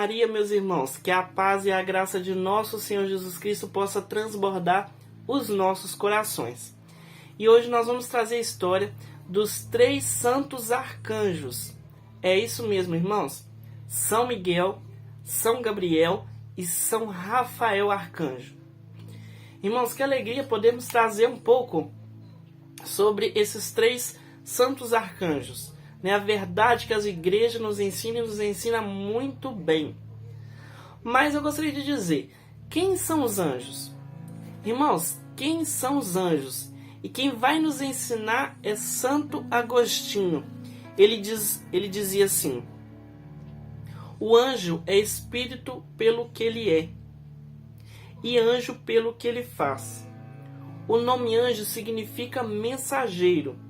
Maria, meus irmãos, que a paz e a graça de nosso Senhor Jesus Cristo possa transbordar os nossos corações. E hoje nós vamos trazer a história dos 3 santos arcanjos. É isso mesmo, irmãos. São Miguel, São Gabriel e São Rafael Arcanjo. Irmãos, que alegria podermos trazer um pouco sobre esses 3 santos arcanjos. A verdade que as igrejas nos ensinam e nos ensina muito bem. Mas eu gostaria de dizer, quem são os anjos? Irmãos, quem são os anjos? E quem vai nos ensinar é Santo Agostinho. Ele dizia assim: o anjo é espírito pelo que ele é, e anjo pelo que ele faz. O nome anjo significa mensageiro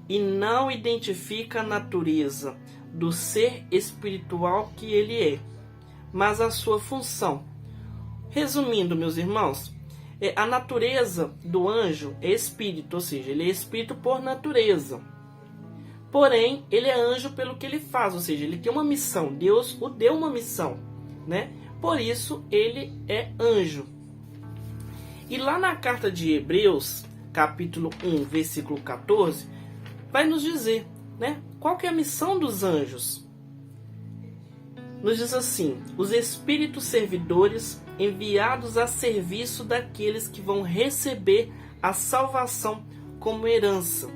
e não identifica a natureza do ser espiritual que ele é, mas a sua função. Resumindo, meus irmãos, a natureza do anjo é espírito, ou seja, ele é espírito por natureza. Porém, ele é anjo pelo que ele faz, ou seja, ele tem uma missão. Deus o deu uma missão, né? Por isso, ele é anjo. E lá na carta de Hebreus, capítulo 1, versículo 14, vai nos dizer, né? Qual que é a missão dos anjos? Nos diz assim: os espíritos servidores enviados a serviço daqueles que vão receber a salvação como herança.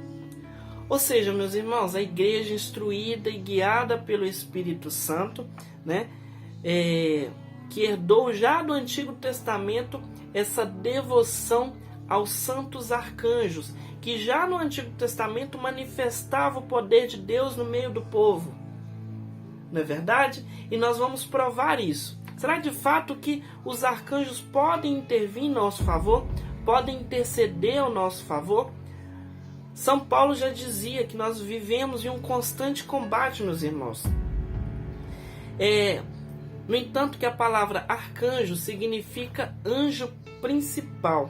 Ou seja, meus irmãos, a igreja instruída e guiada pelo Espírito Santo, né? Que herdou já do Antigo Testamento essa devoção aos santos arcanjos, que já no Antigo Testamento manifestava o poder de Deus no meio do povo. Não é verdade? E nós vamos provar isso. Será de fato que os arcanjos podem intervir em nosso favor? Podem interceder ao nosso favor? São Paulo já dizia que nós vivemos em um constante combate, meus irmãos. No entanto, que a palavra arcanjo significa anjo principal.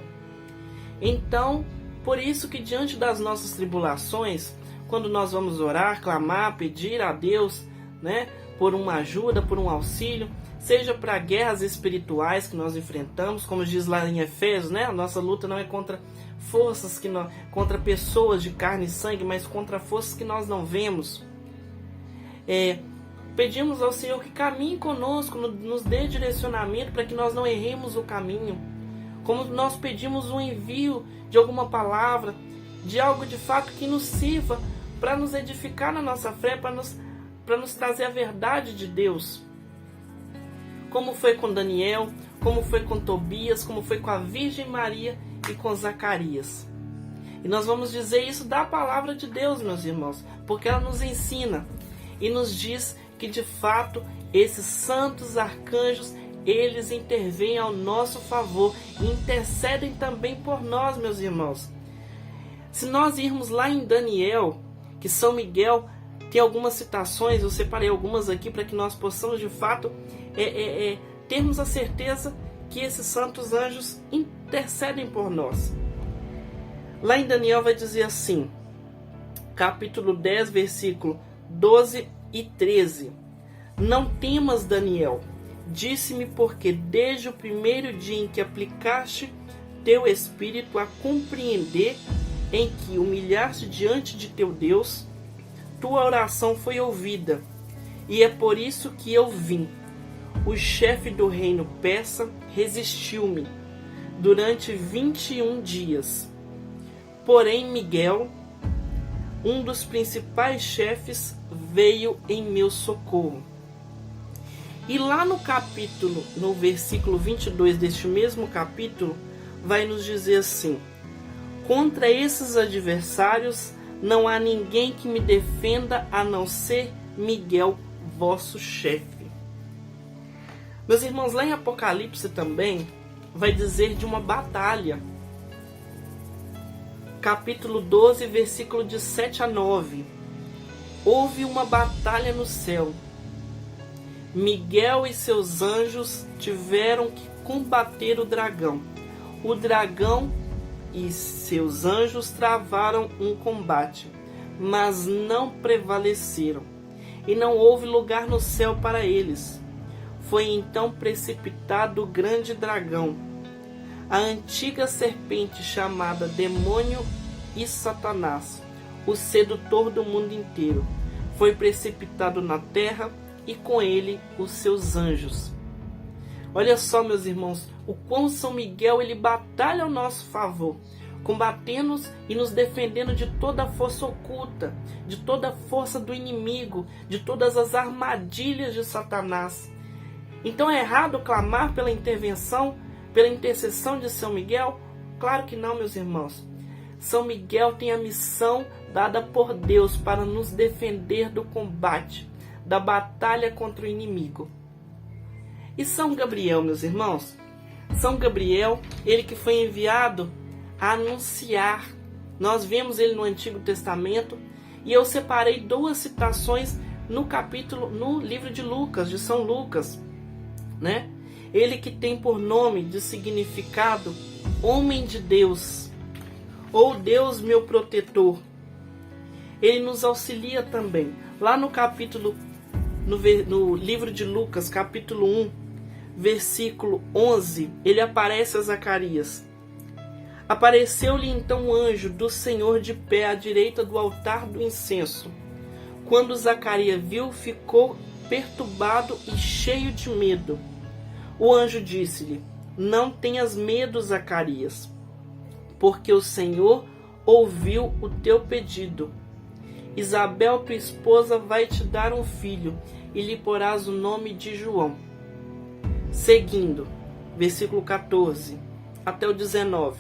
Então, por isso que diante das nossas tribulações, quando nós vamos orar, clamar, pedir a Deus, né, por uma ajuda, por um auxílio, seja para guerras espirituais que nós enfrentamos, como diz lá em Efésios, né, a nossa luta não é contra forças, contra pessoas de carne e sangue, mas contra forças que nós não vemos. Pedimos ao Senhor que caminhe conosco, nos dê direcionamento para que nós não erremos o caminho. Como nós pedimos um envio de alguma palavra, de algo de fato que nos sirva para nos edificar na nossa fé, para nos trazer a verdade de Deus. Como foi com Daniel, como foi com Tobias, como foi com a Virgem Maria e com Zacarias. E nós vamos dizer isso da palavra de Deus, meus irmãos, porque ela nos ensina e nos diz que de fato esses santos arcanjos, eles intervêm ao nosso favor e intercedem também por nós, meus irmãos. Se nós irmos lá em Daniel, que São Miguel tem algumas citações, eu separei algumas aqui para que nós possamos de fato termos a certeza que esses santos anjos intercedem por nós. Lá em Daniel vai dizer assim, capítulo 10, versículo 12 e 13. Não temas, Daniel, disse-me porque desde o primeiro dia em que aplicaste teu espírito a compreender, em que humilhaste diante de teu Deus, tua oração foi ouvida, e é por isso que eu vim. O chefe do reino persa resistiu-me durante 21 dias. Porém, Miguel, um dos principais chefes, veio em meu socorro. E lá no versículo 22 deste mesmo capítulo, vai nos dizer assim: contra esses adversários não há ninguém que me defenda a não ser Miguel, vosso chefe. Meus irmãos, lá em Apocalipse também vai dizer de uma batalha. Capítulo 12, versículo de 7 a 9. Houve uma batalha no céu. Miguel e seus anjos tiveram que combater o dragão. O dragão e seus anjos travaram um combate, mas não prevaleceram, e não houve lugar no céu para eles. foi então precipitado o grande dragão, a antiga serpente chamada Demônio e Satanás, o sedutor do mundo inteiro. Foi precipitado na terra e com ele os seus anjos. Olha só, meus irmãos, o quão São Miguel ele batalha ao nosso favor, combatendo-nos e nos defendendo de toda a força oculta, de toda a força do inimigo, de todas as armadilhas de Satanás. Então é errado clamar pela intervenção, pela intercessão de São Miguel? Claro que não, meus irmãos. São Miguel tem a missão dada por Deus para nos defender do combate, da batalha contra o inimigo. E São Gabriel, meus irmãos? São Gabriel, ele que foi enviado a anunciar. Nós vemos ele no Antigo Testamento e eu separei 2 citações no livro de Lucas, de São Lucas, né? Ele que tem por nome de significado homem de Deus, ou Deus meu protetor. Ele nos auxilia também. Lá no livro de Lucas, capítulo 1, versículo 11, ele aparece a Zacarias. Apareceu-lhe então um anjo do Senhor de pé à direita do altar do incenso. Quando Zacarias viu, ficou perturbado e cheio de medo. O anjo disse-lhe: Não tenhas medo, Zacarias, porque o Senhor ouviu o teu pedido. Isabel, tua esposa, vai te dar um filho, e lhe porás o nome de João. Seguindo, versículo 14 até o 19.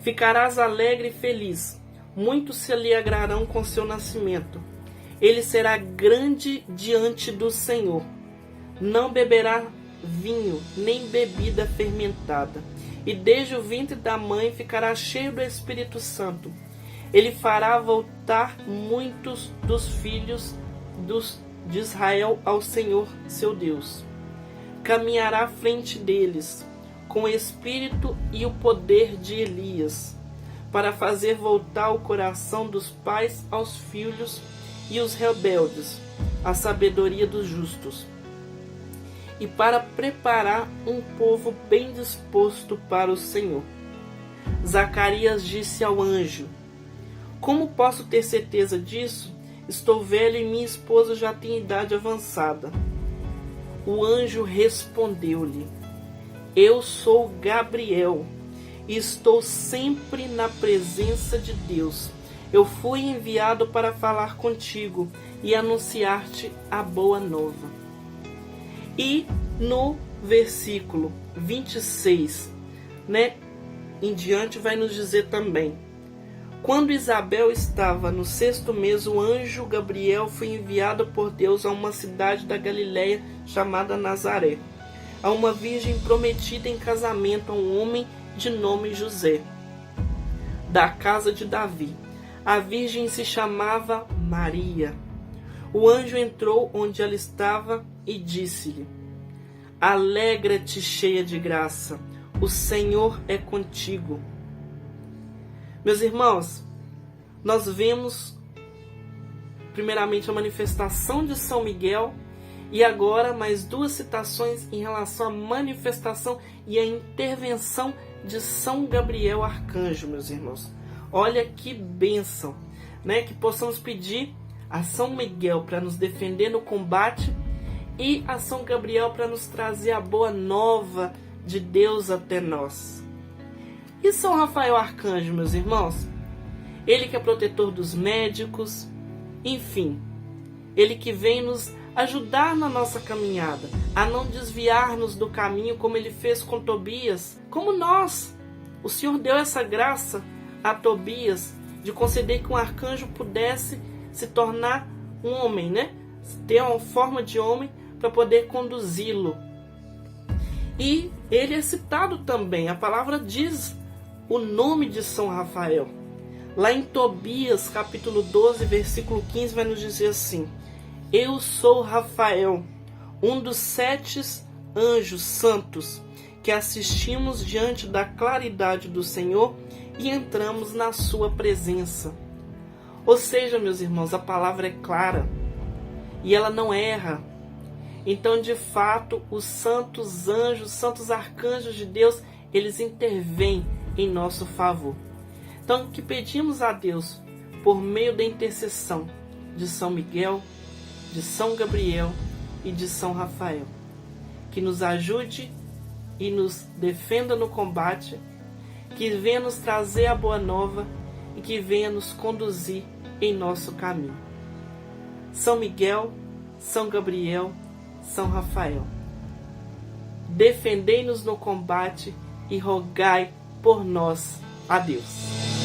Ficarás alegre e feliz, muitos se alegrarão com seu nascimento. Ele será grande diante do Senhor. Não beberá vinho, nem bebida fermentada, e desde o ventre da mãe ficará cheio do Espírito Santo. Ele fará voltar muitos dos filhos de Israel ao Senhor, seu Deus. Caminhará à frente deles, com o espírito e o poder de Elias, para fazer voltar o coração dos pais aos filhos e os rebeldes, a sabedoria dos justos, e para preparar um povo bem disposto para o Senhor. Zacarias disse ao anjo: Como posso ter certeza disso? Estou velho e minha esposa já tem idade avançada. O anjo respondeu-lhe: Eu sou Gabriel e estou sempre na presença de Deus. Eu fui enviado para falar contigo e anunciar-te a boa nova. E no versículo 26, em diante, vai nos dizer também: Quando Isabel estava no 6º mês, o anjo Gabriel foi enviado por Deus a uma cidade da Galileia chamada Nazaré, a uma virgem prometida em casamento a um homem de nome José, da casa de Davi. A virgem se chamava Maria. O anjo entrou onde ela estava e disse-lhe: Alegra-te, cheia de graça, o Senhor é contigo. Meus irmãos, nós vemos primeiramente a manifestação de São Miguel e agora mais 2 citações em relação à manifestação e à intervenção de São Gabriel Arcanjo, meus irmãos. Olha que bênção, que possamos pedir a São Miguel para nos defender no combate e a São Gabriel para nos trazer a boa nova de Deus até nós. E São Rafael Arcanjo, meus irmãos? Ele que é protetor dos médicos, enfim, ele que vem nos ajudar na nossa caminhada, a não desviar-nos do caminho como ele fez com Tobias, como nós. O Senhor deu essa graça a Tobias de conceder que um arcanjo pudesse se tornar um homem, ter uma forma de homem para poder conduzi-lo. E ele é citado também, a palavra diz o nome de São Rafael. Lá em Tobias, capítulo 12, versículo 15, vai nos dizer assim: Eu sou Rafael, um dos 7 anjos santos, que assistimos diante da claridade do Senhor e entramos na sua presença. Ou seja, meus irmãos, a palavra é clara e ela não erra. Então, de fato, os santos anjos, santos arcanjos de Deus, eles intervêm em nosso favor. Então, que pedimos a Deus, por meio da intercessão de São Miguel, de São Gabriel e de São Rafael, que nos ajude e nos defenda no combate, que venha nos trazer a boa nova e que venha nos conduzir em nosso caminho. São Miguel, São Gabriel, São Rafael, defendei-nos no combate e rogai por nós a Deus.